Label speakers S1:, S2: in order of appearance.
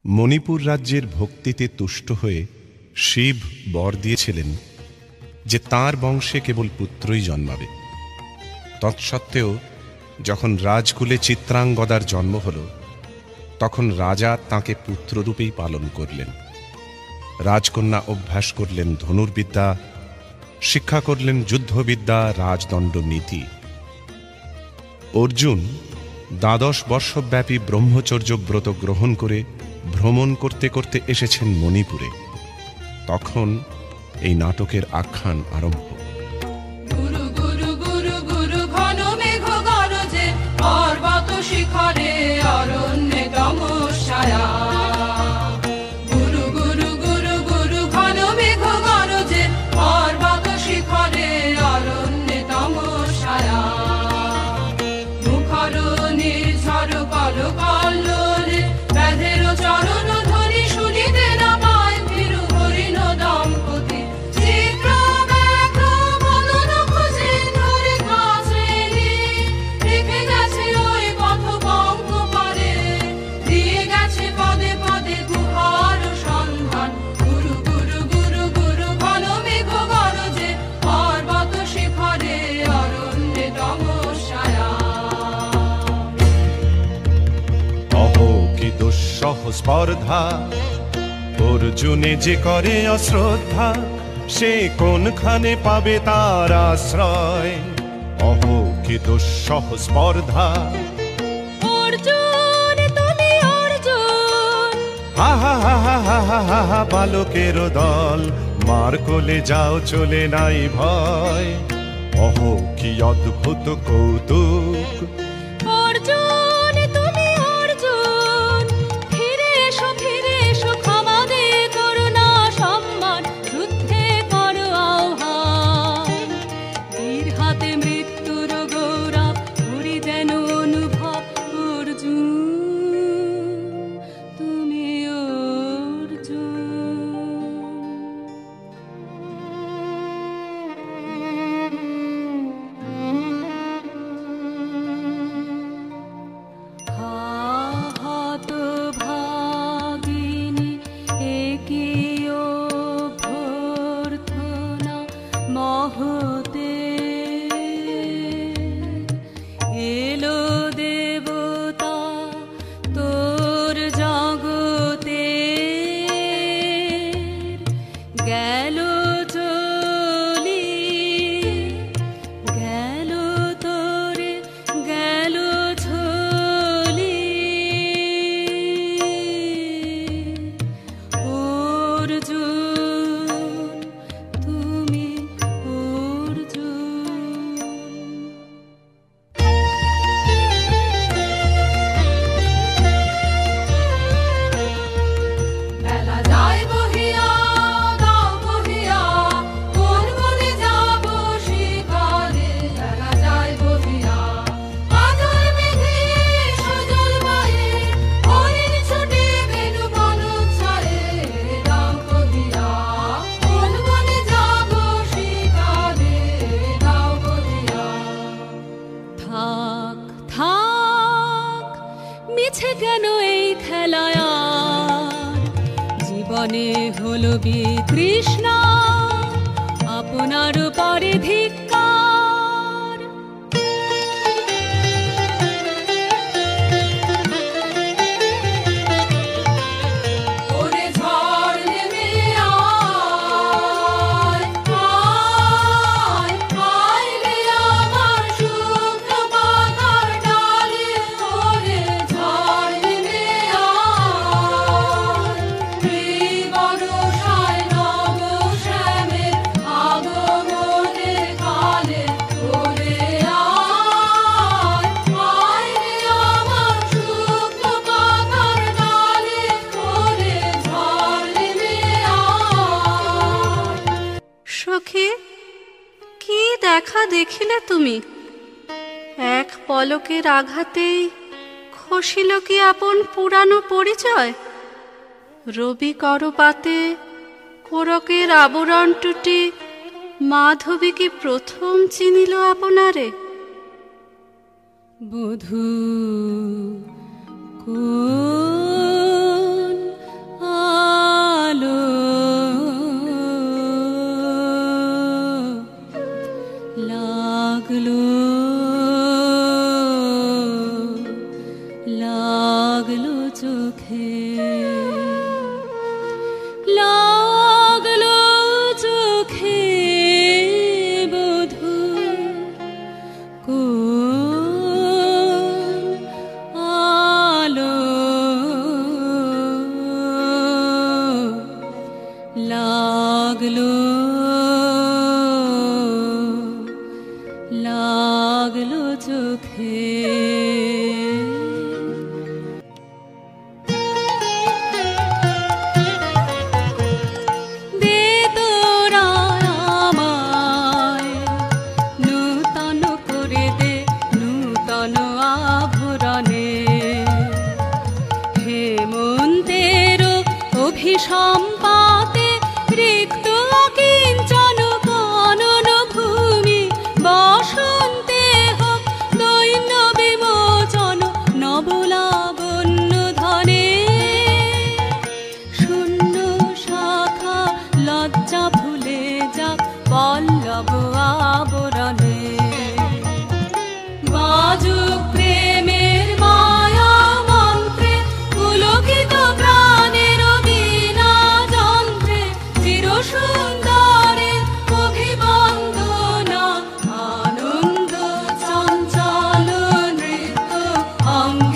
S1: মণিপুর রাজ্যের ভক্তিতে তুষ্ট হয়ে শিব বর দিয়েছিলেন যে তাঁর বংশে কেবল পুত্রই জন্মাবে। তৎসত্ত্বেও যখন রাজকুলে চিত্রাঙ্গদার জন্ম হল, তখন রাজা তাঁকে পুত্ররূপেই পালন করলেন। রাজকন্যা অভ্যাস করলেন ধনুর্বিদ্যা, শিক্ষা করলেন যুদ্ধবিদ্যা, রাজদণ্ড নীতি। অর্জুন ১২ বর্ষব্যাপী ব্রহ্মচর্য ব্রত গ্রহণ করে ভ্রমণ করতে করতে এসেছেন মণিপুরে। তখন এই নাটকের আখ্যান আরম্ভ।
S2: গুরু গুরু গুরু গুরু ঘন মেঘ গরজে, পর্বত শিখরে অরণ্যে তমস্ছায়া। গুরু গুরু গুরু গুরু ঘন মেঘ গরজে, পর্বত শিখরে অরণ্যে তমস্ছায়া। মুখর নির্ঝর কল কল্লোলে, ব্যাধের চরণ ধ্বনি শুনিতে না পায় ভীরু হরিণ দম্পতি।
S1: স্পর্ধা অর্জুনে যে করে অশ্রদ্ধা, সে কোনখানে পাবে তার আশ্রয়? অহ কি দুঃসহ স্পর্ধা!
S2: অর্জুন তুমি অর্জুন,
S1: হা হা হা হা হা হা হা হা, বালকের দল মার কোলে যাও, চলে নাই ভয়। অহ কি অদ্ভুত কৌতুক!
S2: অর্জুন তুমি অর্জুন, ফিরে এসো ক্ষমা দে করুণা সম্মান, যুদ্ধে করো আহ্বান। তীর হাতে মৃত্যুর গৌরব করি যেন অনুভব। অর্জুন তুমি অর্জুন। হতভাগিনী একি অভ্যর্থনা মহতে, এলো দেবতা তোর জগতে, গেল চলি গেল তোরে গেল ঝলি। অর্জুন তুমি অর্জুন। বেলা যায় বহিয়া, দাও বহিয়া, কোন বনে যাব শিকারে। বেলা যায় বহিয়া, আজল মেঘে সজল বায়ে, হরিণ ছুটে বেনু বনচ্ছায়ে। দাও বহিয়া, কোন বনে যাব শিকারে। দাও বহিয়া। থাক থাক, মিছে কেন এই খেলায় আর? জীবনে হলো বিতৃষ্ণা, আপনার পরে ধিক্কার। ওরে ঝড় নেমে আয়, আয়, আয় রে আমার শুকনো পাতার ডালে। ওরে ঝড় নেমে আয়, বর্ষায় নব শ্যামের আগমনের কালে। ওরে আয়, আয় রে আমার শুকনো পাতার ডালে। ওরে ঝড় নেমে আয়।
S3: সখী, কি দেখা দেখিলে তুমি? এক পলকের আঘাতেই খসিল কি আপন পুরানো পরিচয়? রবি করপাতে কোরকের আবরণ টুটি, মাধবী কি প্রথম চিনিল আপনারে?
S2: বধূ কোন
S4: চোখে লাগলো চোখে বধূ কোন আলো লাগলো লাগলো চোখে সম্পাতে রিক্ত কিঞ্চন কানন ভূমি বসন্তে হোক দৈন্য বিমোচন নবলাবণ্য ধনে শূন্য শাখা লজ্জা ভুলে যাক পল্লব আবরণে বাজুক প্রেমের মায়া মন্ত্রে পুলকিত প্রাণের সুন্দরের অভিবন্দনা আনন্দ চঞ্চল নৃত্য অঙ্গ